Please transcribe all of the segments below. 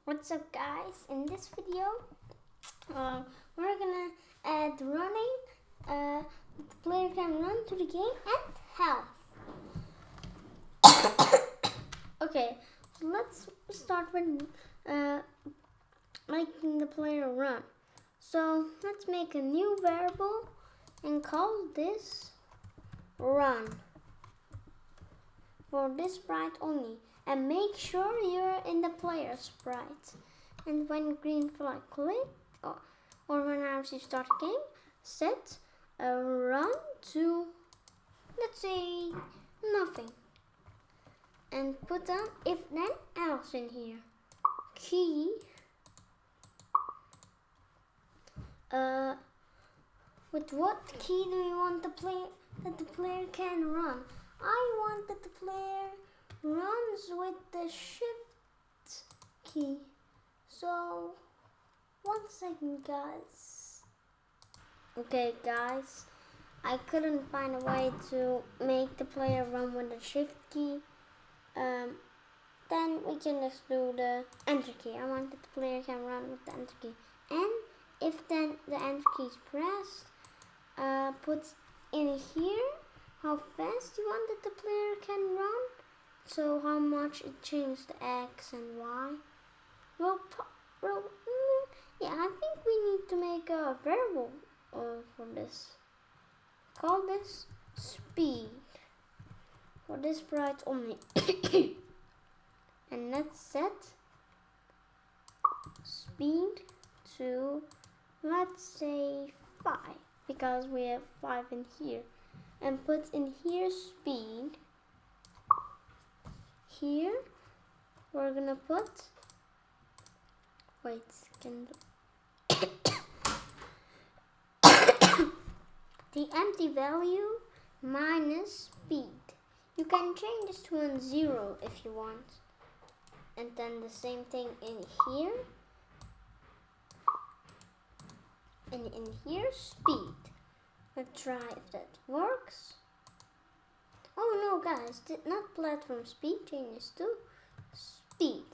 What's up, guys? In this video, we're gonna add running. The player can run to the game and health. Okay, so let's start with making the player run. So let's make a new variable and call this run for this sprite only. And make sure you're in the player sprite. And when green flag clicked, or whenever you start a game, set a run to, let's say, nothing. And put an if then else in here. Key. With what key do you want that the player can run? I want that the player runs with the shift key. So 1 second, guys. Okay, guys, I couldn't find a way to make the player run with the shift key. Then we can just do the enter key. I want that the player can run with the enter key. And if then the enter key is pressed, put in here how fast you want that the player can run. So how much it changed the X and Y. Yeah, I think we need to make a variable for this. Call this speed for this sprite only. And let's set speed to, let's say, 5, because we have 5 in here. And put in here speed. Here we're gonna put, wait, the empty value minus speed. You can change this to a 0 if you want. And then the same thing in here. And in here, speed. Let's try if that works. Oh no, guys, not platform speed, changes to speed.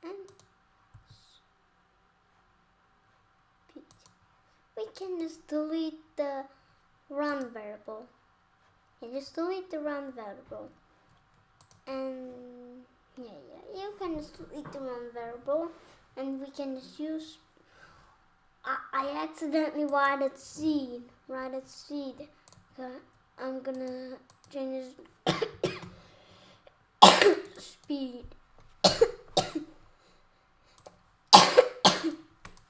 And speed. We can just delete the run variable. Yeah, just delete the run variable. And yeah, you can just delete the run variable. And we can just use, I accidentally writed seed. I'm gonna change speed.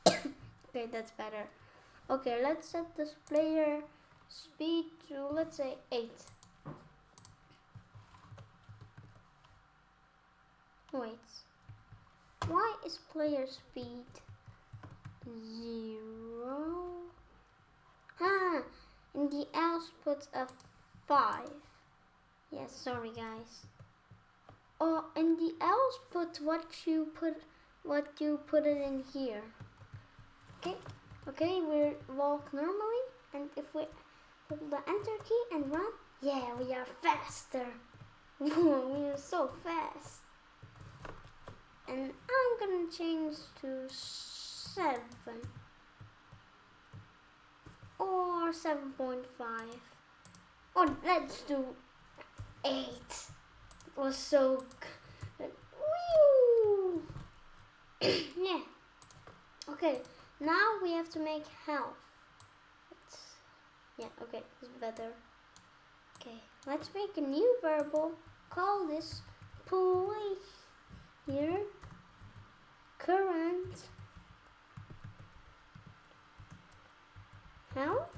Okay, that's better. Okay, let's set this player speed to, let's say, 8. Wait, why is player speed 0? And the else puts a 5. Yes, sorry, guys. Oh, and the else put what you put it in here. Okay, we walk normally, and if we hold the enter key and run, yeah, we are faster. We are so fast. And I'm gonna change to 7 or 7.5, or let's do 8. It was so good. Woo! Yeah. Okay, now we have to make health. Okay, it's better. Okay, let's make a new variable. Call this player current health.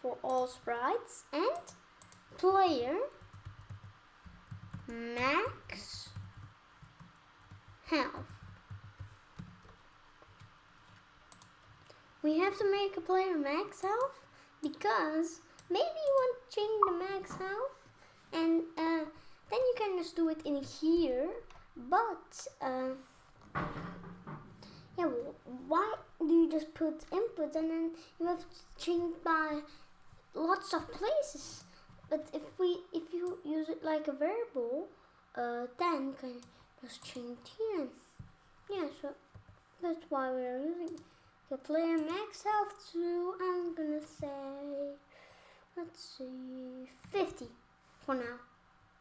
For all sprites, and player max health. We have to make a player max health because maybe you want to change the max health, and then you can just do it in here. But why do you just put input and then you have to change by lots of places. But if you use it like a variable, then can just change here. Yeah, so that's why we are using the player max health to, I'm gonna say, let's see, 50 for now.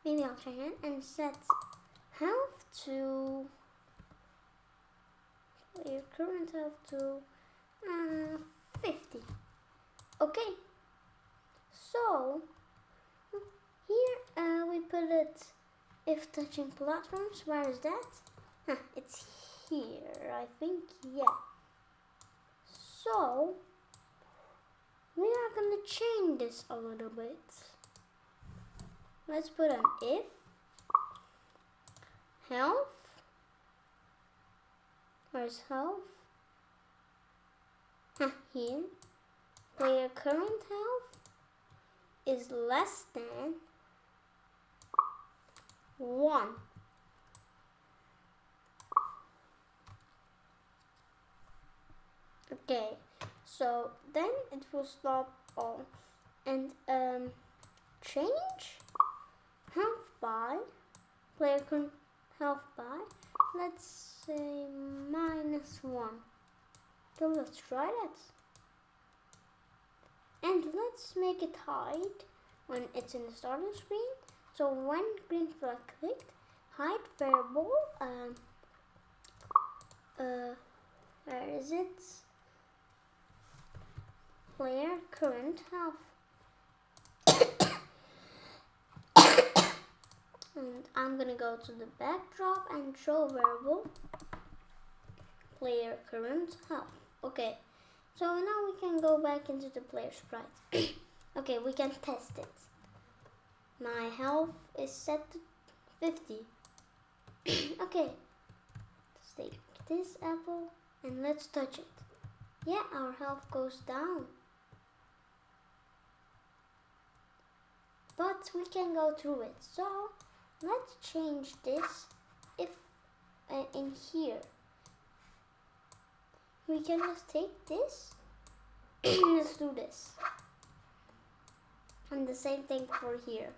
Maybe I'll change it and set health to player current health to 50. Okay, so here we put it if touching platforms. Where is that? It's here, I think. Yeah. So we are gonna change this a little bit. Let's put an if health. Where's health? Here. Player current health is less than 1. Okay, so then it will stop all and change health by player current health by, let's say, -1. So let's try that. And let's make it hide when it's in the starting screen. So when green flag clicked, hide variable, where is it? Player current health. And I'm gonna go to the backdrop and show variable player current health. Okay, so now we can go back into the player sprite. Okay, we can test it. My health is set to 50. Okay, let's take this apple and let's touch it. Yeah, our health goes down. But we can go through it. So let's change this. If in here we can just take this. Let's do this. And the same thing for here.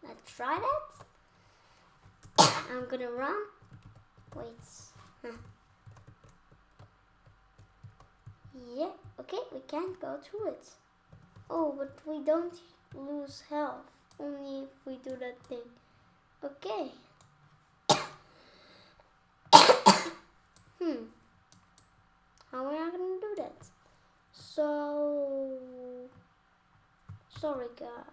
Let's try that. I'm gonna run. Wait. Yeah, okay, we can't go through it. Oh, but we don't lose health. Only if we do that thing. Okay. How am I gonna do that? So sorry guys,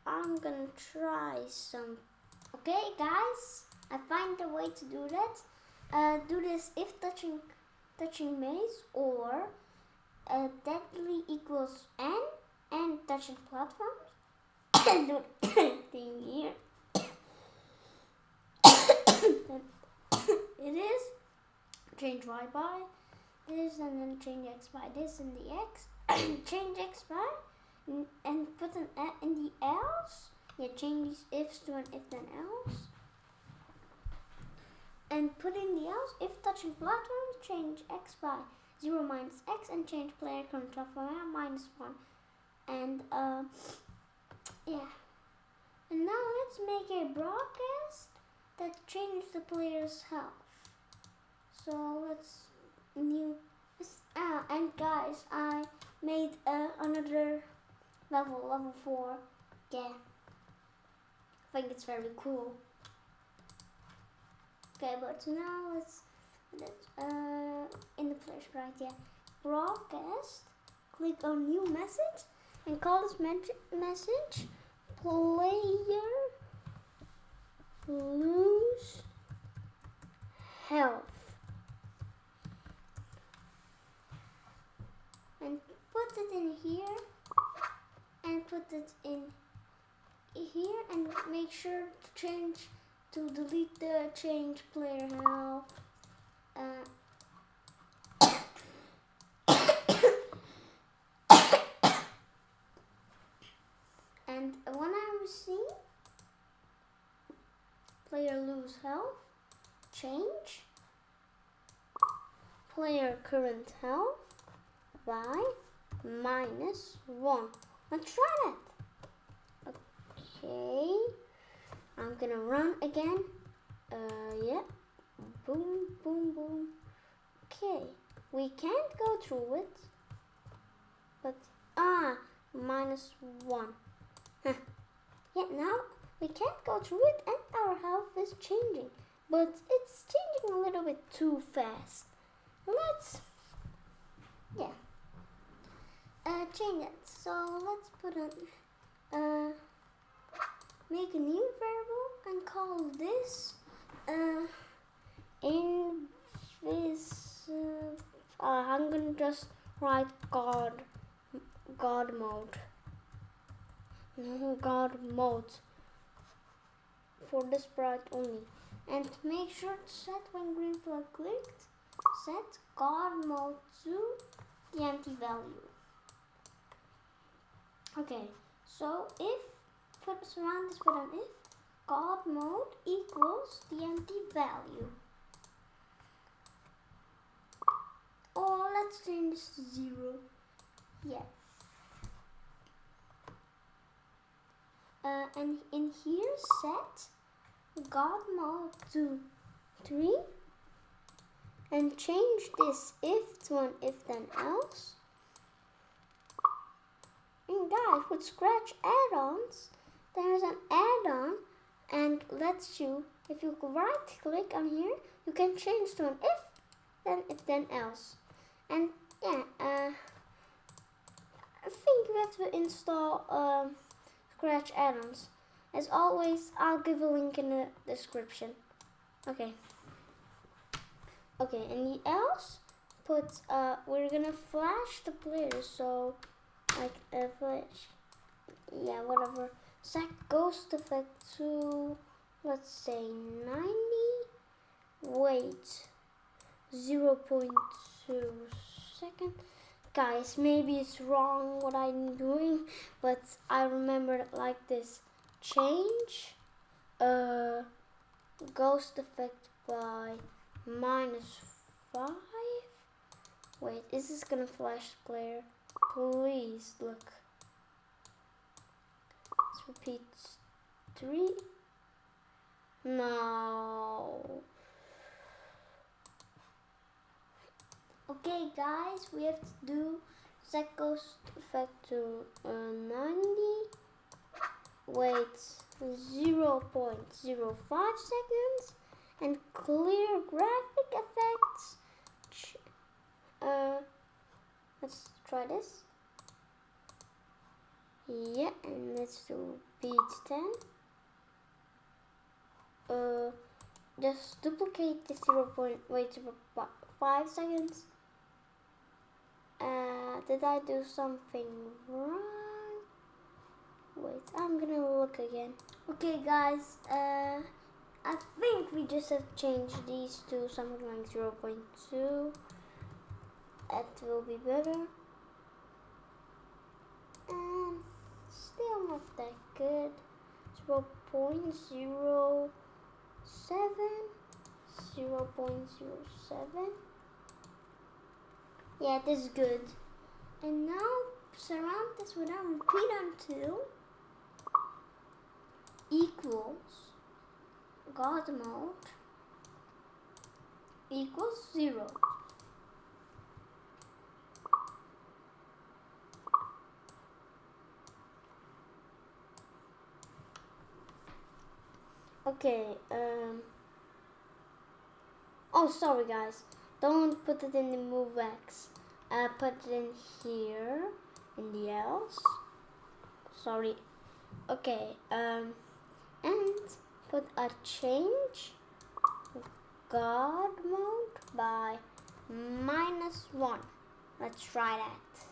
I'm gonna try some. Okay guys, I find a way to do that. Do this if touching maze, or deadly equals n and touching platforms. And do the thing here. It is change y by this, and then change x by this and the x. Change x by and put an in the else. Yeah, change these ifs to an if then else. And put in the else if touching platforms, change x by 0 minus x and change player current health by -1. And yeah. And now let's make a broadcast that changes the player's health. So let's new this. And guys, I made another level 4. Yeah, I think it's very cool. Okay, but now let's in the player sprite. Yeah, broadcast. Click on new message and call this message player lose health. And put it in here and put it in here, and make sure to change to delete the change player health. And when I receive player lose health, change player current health by -1. Let's try that. Okay. I'm gonna run again. Yeah. Boom, boom, boom. Okay. We can't go through it. But, -1. Huh. Yeah, now we can't go through it and our health is changing. But it's changing a little bit too fast. Let's, yeah, change it. So let's put on, make a new variable and call this, I'm gonna just write God mode. No, God mode for the sprite only. And make sure to set when green flag clicked, set God mode to the empty value. Okay, so surround this with an if, God mode equals the empty value. Or let's change this to 0. Yeah. And in here set God mode to 3 and change this if to an if then else. And guys, with Scratch add-ons, there's an add-on and lets you, if you right click on here, you can change to an if then else. And yeah, I think you have to install Scratch add-ons. As always, I'll give a link in the description. Okay. Okay, and the else we're gonna flash the players, so like a flash, yeah, whatever. Set ghost effect to, let's say 90. Wait, 0.2 seconds. Guys, maybe it's wrong what I'm doing, but I remember it like this. Change ghost effect by -5. Wait, is this gonna flash the player? Please look. Let's repeat 3. No. Okay guys, we have to do set ghost effect to 90. Wait, 0.05 seconds and clear graphic effects. Let's try this. Yeah, and let's do beat 10. Just duplicate the 0.5 seconds. Did I do something wrong? Wait, I'm gonna look again. Okay guys, I think we just have changed these to something like 0.2. That will be better. And still not that good. 0.07. 0.07. Yeah, this is good. And now surround this with a repeat until equals God mode equals 0. Okay, oh sorry guys, don't put it in the move X. Put it in here, in the else. Sorry. Okay, and put a change God mode by -1. Let's try that.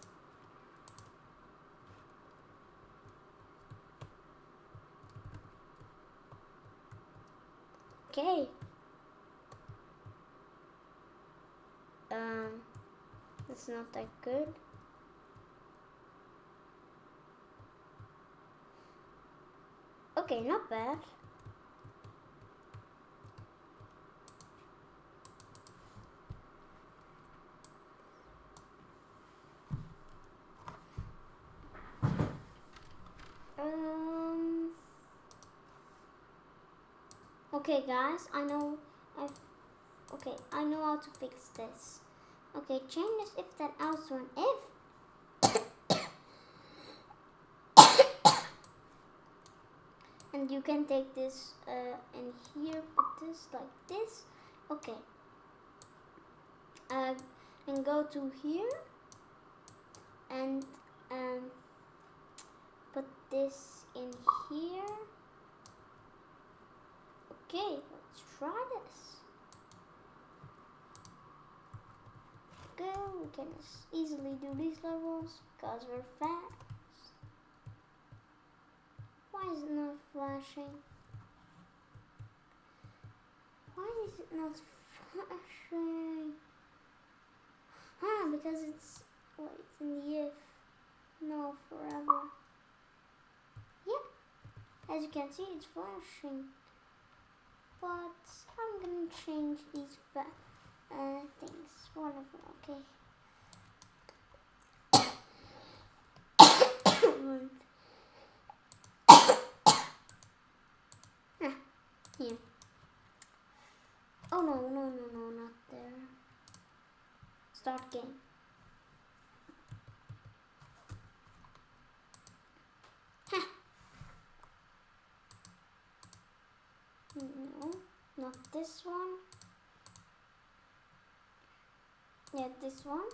Okay. It's not that good. Okay, not bad. Okay, guys, I know how to fix this. Okay, change this if then else to an if. And you can take this in here, put this like this. Okay. And go to here and put this in here. Okay, let's try this. Okay, we can easily do these levels because we're fast. Why is it not flashing? Why is it not flashing? Because it's in the if. No, forever. Yeah, as you can see, it's flashing. But I'm gonna change these things. Whatever. Okay. Here. Oh no, not there. Start game. No, not this one. Yeah, this one.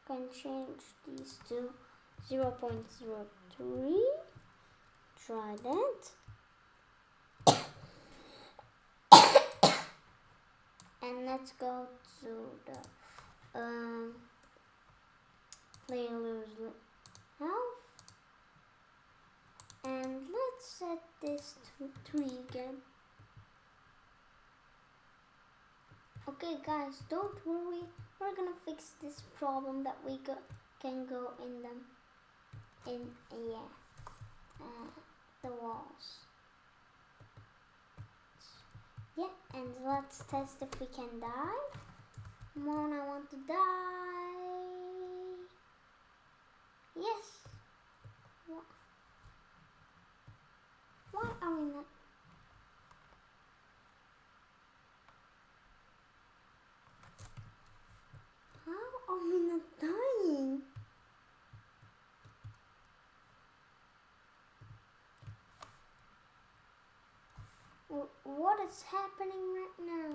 Can change these to 0.03. Try that. And let's go to the play lose health. And let's set this to 3 again. Okay guys, don't worry, we're gonna fix this problem that we can go in the walls. Yeah, and let's test if we can die. Come on, I want to die. Yes. Why are we not? How are we not dying? What is happening right now?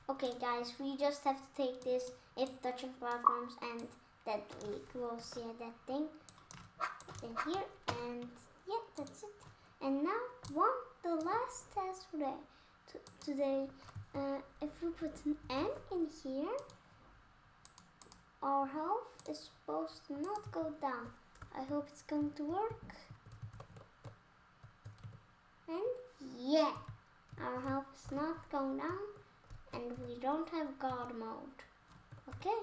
Okay guys, we just have to take this if touching platforms and that we will see that thing in here, and yeah, that's it. And now the last test for today. If we put an N in here, our health is supposed to not go down. I hope it's going to work. And yeah, our health is not going down. And we don't have God mode. Okay.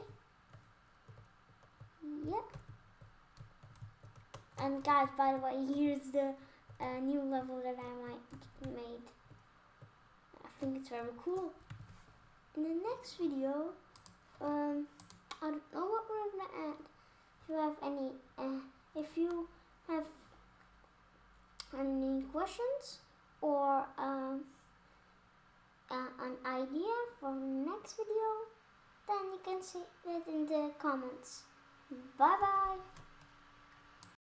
Yep. And guys, by the way, here's the new level that I made. I think it's very cool. In the next video, I don't know what we're gonna add. If you have any questions or an idea for next video, then you can say it in the comments. Bye bye.